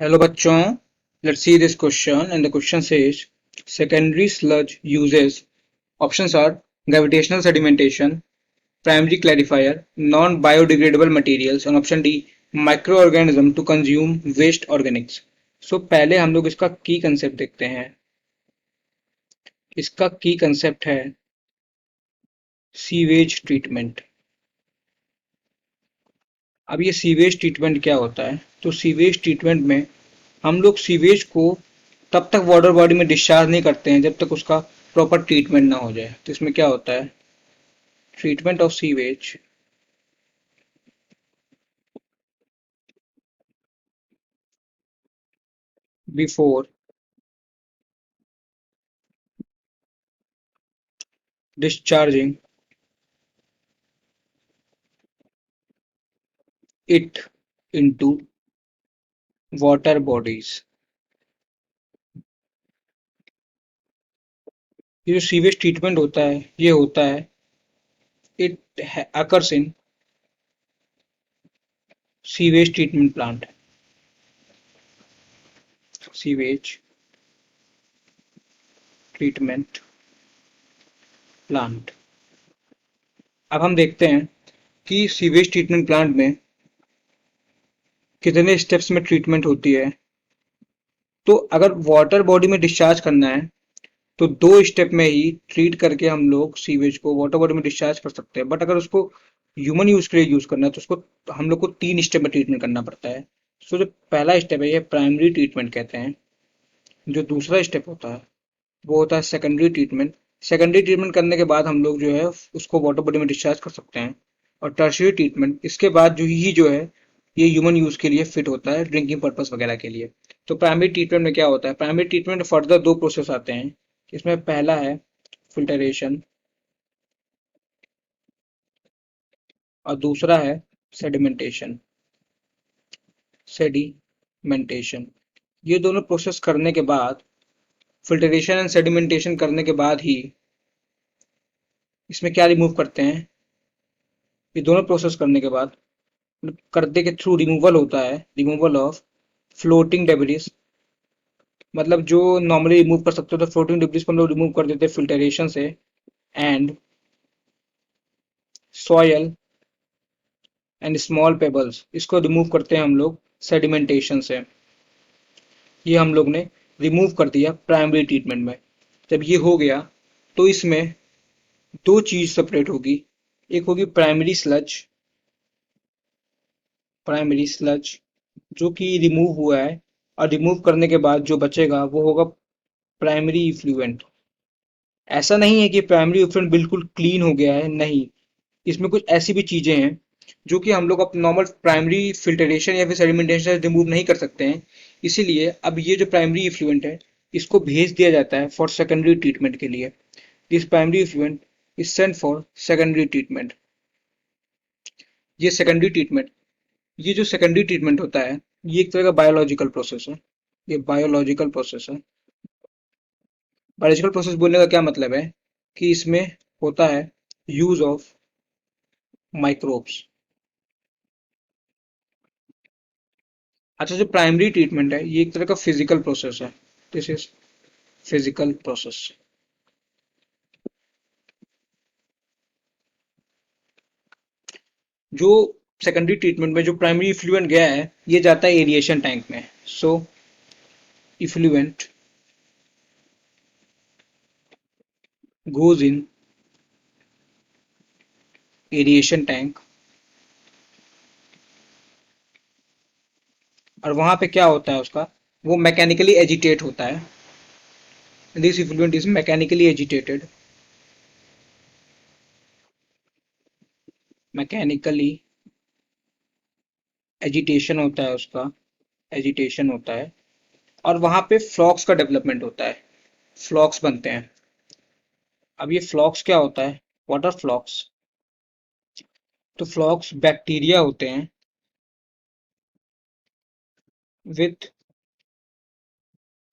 Hello bachon, let's see this question and the question says secondary sludge uses options are gravitational sedimentation, primary clarifier, non-biodegradable materials and option D microorganism to consume waste organics. So पहले हम लोग इसका की concept देखते हैं। इसका की concept है सीवेज ट्रीटमेंट। अब ये सीवेज ट्रीटमेंट क्या होता है? तो सीवेज ट्रीटमेंट में हम लोग सीवेज को तब तक वाटर बॉडी में डिस्चार्ज नहीं करते हैं जब तक उसका प्रॉपर ट्रीटमेंट ना हो जाए। तो इसमें क्या होता है, treatment of sewage before discharging it into water bodies. ये जो सीवेज ट्रीटमेंट होता है ये होता है it occurs in sewage treatment plant. Sewage treatment plant. अब हम देखते हैं कि सीवेज ट्रीटमेंट प्लांट में कितने स्टेप्स में ट्रीटमेंट होती है। तो अगर वाटर बॉडी में डिस्चार्ज करना है तो 2 स्टेप में ही ट्रीट करके हम लोग सीवेज को वाटर बॉडी में डिस्चार्ज कर सकते हैं। बट अगर उसको ह्यूमन यूज के लिए यूज करना है तो उसको हम लोग को 3 स्टेप में ट्रीटमेंट करना पड़ता है। सो जो पहला स्टेप है ये प्राइमरी ट्रीटमेंट कहते हैं। जो दूसरा स्टेप होता है वो होता है सेकेंडरी ट्रीटमेंट। सेकेंडरी ट्रीटमेंट करने के बाद हम लोग जो है उसको वाटर बॉडी में डिस्चार्ज कर सकते हैं। और टर्शियरी ट्रीटमेंट इसके बाद जो है ये ह्यूमन यूज के लिए फिट होता है, ड्रिंकिंग पर्पस वगैरह के लिए। तो प्राइमरी ट्रीटमेंट में क्या होता है, प्राइमरी ट्रीटमेंट फर्दर 2 प्रोसेस आते हैं। इसमें पहला है फिल्टरेशन और दूसरा है सेडिमेंटेशन। सेडिमेंटेशन ये दोनों प्रोसेस करने के बाद, फिल्टरेशन एंड सेडिमेंटेशन करने के बाद ही इसमें क्या रिमूव करते हैं, ये दोनों प्रोसेस करने के बाद करने के थ्रू रिमूवल होता है, रिमूवल ऑफ फ्लोटिंग डेब्रिस। मतलब जो नॉर्मली रिमूव कर सकते हो तो फ्लोटिंग डेब्रिस को हम लोग रिमूव कर देते हैं फिल्टरेशन से। And soil and small pebbles इसको रिमूव करते हैं हम लोग सेडिमेंटेशन से। ये हम लोग ने रिमूव कर दिया प्राइमरी ट्रीटमेंट में। जब ये हो गया तो इसमें 2 चीज सेपरेट होगी। एक होगी प्राइमरी स्लज जो कि रिमूव हुआ है, और रिमूव करने के बाद जो बचेगा वो होगा प्राइमरी इफ्लुएंट। ऐसा नहीं है कि प्राइमरी इफ्लुएंट बिल्कुल क्लीन हो गया है, नहीं। इसमें कुछ ऐसी भी चीजें हैं जो कि हम लोग अब नॉर्मल प्राइमरी फिल्टरेशन या फिर सेडिमेंटेशन से रिमूव नहीं कर सकते हैं। इसीलिए अब ये जो प्राइमरी इफ्लुएंट है इसको भेज दिया जाता है फॉर सेकेंडरी ट्रीटमेंट के लिए। This primary effluent is sent for secondary treatment. ये सेकेंडरी ट्रीटमेंट ये जो सेकेंडरी ट्रीटमेंट होता है ये एक तरह का बायोलॉजिकल प्रोसेस है। ये बायोलॉजिकल प्रोसेस है। बायोलॉजिकल प्रोसेस बोलने का क्या मतलब है कि इसमें होता है यूज ऑफ माइक्रोब्स। अच्छा, जो प्राइमरी ट्रीटमेंट है ये एक तरह का फिजिकल प्रोसेस है। This is physical process. जो सेकेंडरी ट्रीटमेंट में जो प्राइमरी इफ्लुएंट गया है ये जाता है एरिएशन टैंक में। So effluent goes in aeration tank, और वहां पे क्या होता है उसका, वो मैकेनिकली एजिटेट होता है। This effluent is mechanically agitated. Mechanically agitation होता है उसका, एजिटेशन होता है। और वहां पे फ्लॉक्स का डेवलपमेंट होता है, फ्लॉक्स बनते हैं। अब ये फ्लॉक्स क्या होता है, वाटर फ्लॉक्स। तो फ्लॉक्स बैक्टीरिया होते हैं विथ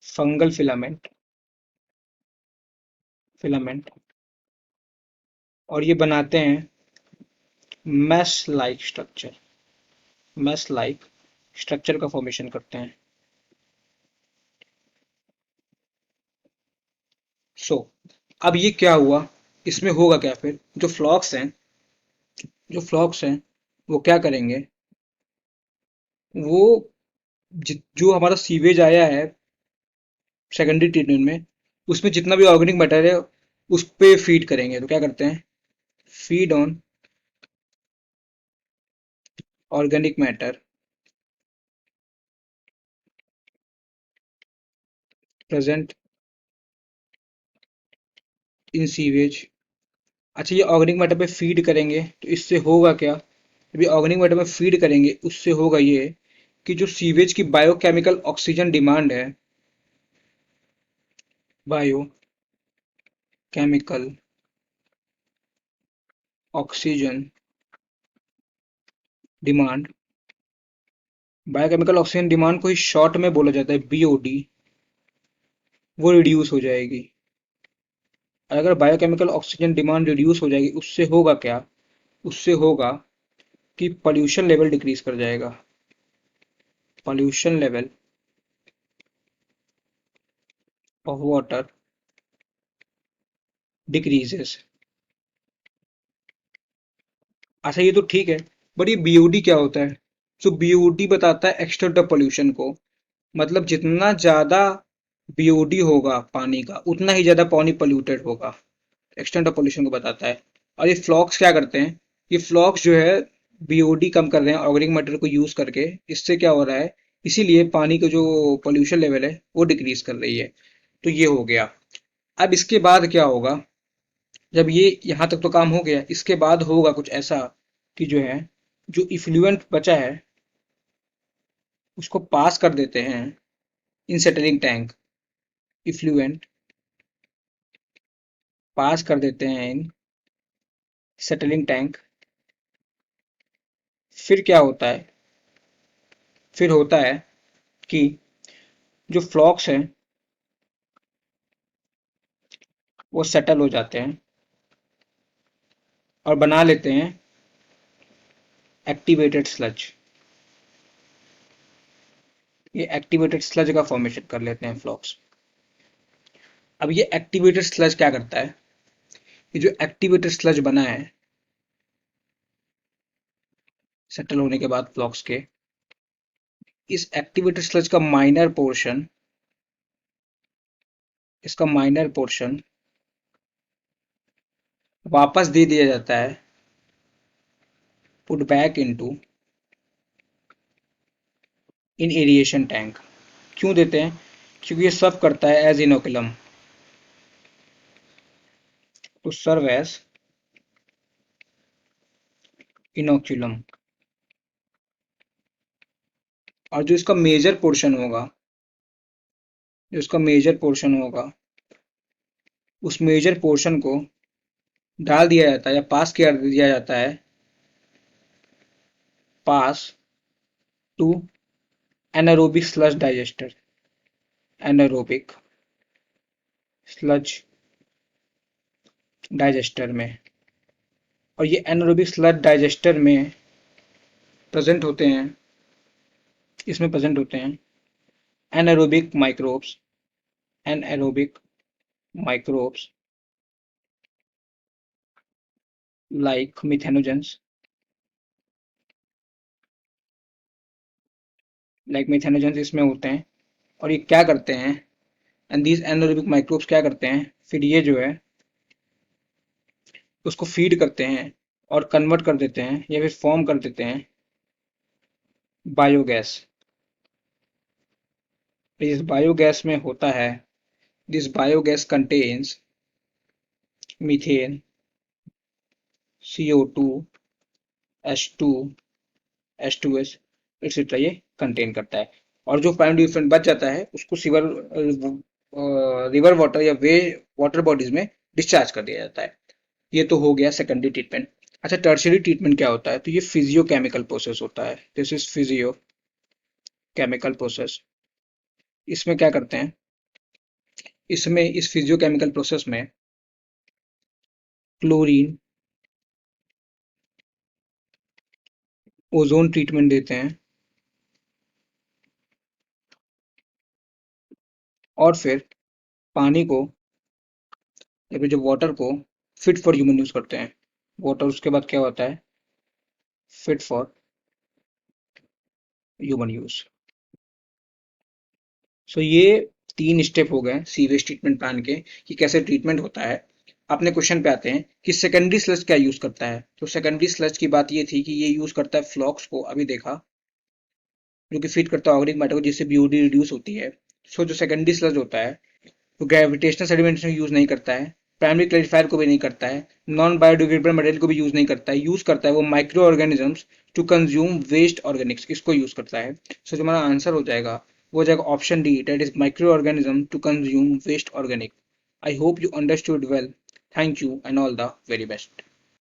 फंगल फिलामेंट, और ये बनाते हैं mesh like structure. Mesh like structure का फॉर्मेशन करते हैं। सो अब ये क्या हुआ, इसमें होगा क्या फिर, जो फ्लॉक्स हैं वो क्या करेंगे, वो जो हमारा सीवेज आया है सेकेंडरी ट्रीटमेंट में, उसमें जितना भी ऑर्गेनिक मैटर है उस पे फीड करेंगे। तो क्या करते हैं, feed on organic matter present in sewage. अच्छा, ये ऑर्गेनिक मैटर पे फीड करेंगे तो इससे होगा क्या, जब ये ऑर्गेनिक मैटर में फीड करेंगे उससे होगा ये कि जो सीवेज की बायोकेमिकल ऑक्सीजन डिमांड है, biochemical oxygen demand, biochemical oxygen demand को ही शॉर्ट में बोला जाता है बीओडी, वो रिड्यूस हो जाएगी। और अगर बायोकेमिकल ऑक्सीजन डिमांड रिड्यूस हो जाएगी उससे होगा क्या, उससे होगा कि पॉल्यूशन लेवल डिक्रीज कर जाएगा, pollution level of water decreases. अच्छा, ये तो ठीक है, बट ये बीओडी क्या होता है, तो बीओडी बताता है एक्सटर्नल पोल्यूशन को, मतलब जितना ज्यादा बीओडी होगा पानी का उतना ही ज्यादा पानी पोल्यूटेड होगा, एक्सटर्नल पोल्यूशन को बताता है। और ये फ्लॉक्स क्या करते हैं, ये फ्लॉक्स जो है बीओडी कम कर रहे हैं ऑर्गेनिक मैटर को यूज करके, इससे क्या हो रहा है, इसीलिए पानी का जो पोल्यूशन लेवल है वो डिक्रीज कर रही है। तो ये हो गया। अब इसके बाद क्या होगा, जब ये यहाँ तक तो काम हो गया, इसके बाद होगा कुछ ऐसा कि जो है, जो इफ्लुएंट बचा है उसको पास कर देते हैं इन सेटलिंग टैंक, इफ्लुएंट पास कर देते हैं इन सेटलिंग टैंक। फिर क्या होता है, फिर होता है कि जो फ्लॉक्स हैं वो सेटल हो जाते हैं और बना लेते हैं एक्टिवेटेड स्लज, ये एक्टिवेटेड स्लज का फॉर्मेशन कर लेते हैं फ्लॉक्स। अब ये एक्टिवेटेड स्लज क्या करता है, ये जो एक्टिवेटेड स्लज बना है सेटल होने के बाद फ्लॉक्स के, इस एक्टिवेटेड स्लज का माइनर पोर्शन, इसका माइनर पोर्शन वापस दे दिया जाता है, put back into in aeration tank. क्यों देते हैं, क्योंकि ये सर्व करता है as inoculum, to serve as inoculum. और जो इसका मेजर पोर्शन होगा, जो इसका मेजर पोर्शन होगा उस मेजर पोर्शन को डाल दिया जाता है या पास किया दिया जाता है, pass to anaerobic sludge digester, anaerobic sludge digester में। और ये एनारोबिक स्लज डाइजेस्टर में प्रेजेंट होते हैं, इसमें प्रेजेंट होते हैं anaerobic microbes, anaerobic microbes like methanogens, like methanogens इसमें होते हैं। और ये क्या करते हैं, एंड दीज एनारोबिक माइक्रोब्स क्या करते हैं, फिर ये जो है उसको फीड करते हैं और कन्वर्ट कर देते हैं या फिर फॉर्म कर देते हैं बायोगैस। इस बायोगैस में होता है, this biogas contains methane, CO2, H2, H2S etcetera, ये कंटेन करता है। और जो प्राइमरी डिफरेंट बच जाता है उसको सीवर रिवर वाटर या वे वाटर बॉडीज में डिस्चार्ज कर दिया जाता है। ये तो हो गया सेकेंडरी ट्रीटमेंट। अच्छा, टर्शियरी ट्रीटमेंट क्या होता है, तो ये फिजियोकेमिकल प्रोसेस होता है, दिस इज फिजियोकेमिकल प्रोसेस। इसमें क्या करते हैं, इसमें इस फिजियोकेमिकल प्रोसेस में क्लोरीन ओजोन ट्रीटमेंट देते हैं और फिर पानी को या फिर जब वाटर को फिट फॉर ह्यूमन यूज करते हैं, वाटर उसके बाद क्या होता है, फिट फॉर ह्यूमन यूज। सो ये 3 स्टेप हो गए सीवेज ट्रीटमेंट प्लान के कि कैसे ट्रीटमेंट होता है। अपने क्वेश्चन पे आते हैं कि सेकेंडरी स्लज क्या यूज करता है। तो सेकेंडरी स्लज की बात ये थी कि ये यूज करता है फ्लॉक्स को, अभी देखा, जो कि फीड करता है ऑर्गेनिक मैटर को, जिससे बीओडी रिड्यूस होती है। सो जो सेकेंडरी स्लज होता है वो ग्रेविटेशनल सेडिमेंट्स में यूज नहीं करता है, प्राइमरी क्लैरिफायर को भी नहीं करता है, नॉन बायोडिग्रेडेबल मटेरियल को भी यूज नहीं करता है। यूज करता है वो microorganisms to consume waste organics, इसको यूज करता है। सो जो हमारा आंसर हो जाएगा वो हो जाएगा option D, that is microorganism to consume waste organic. I hope you understood well. Thank you and all the very best.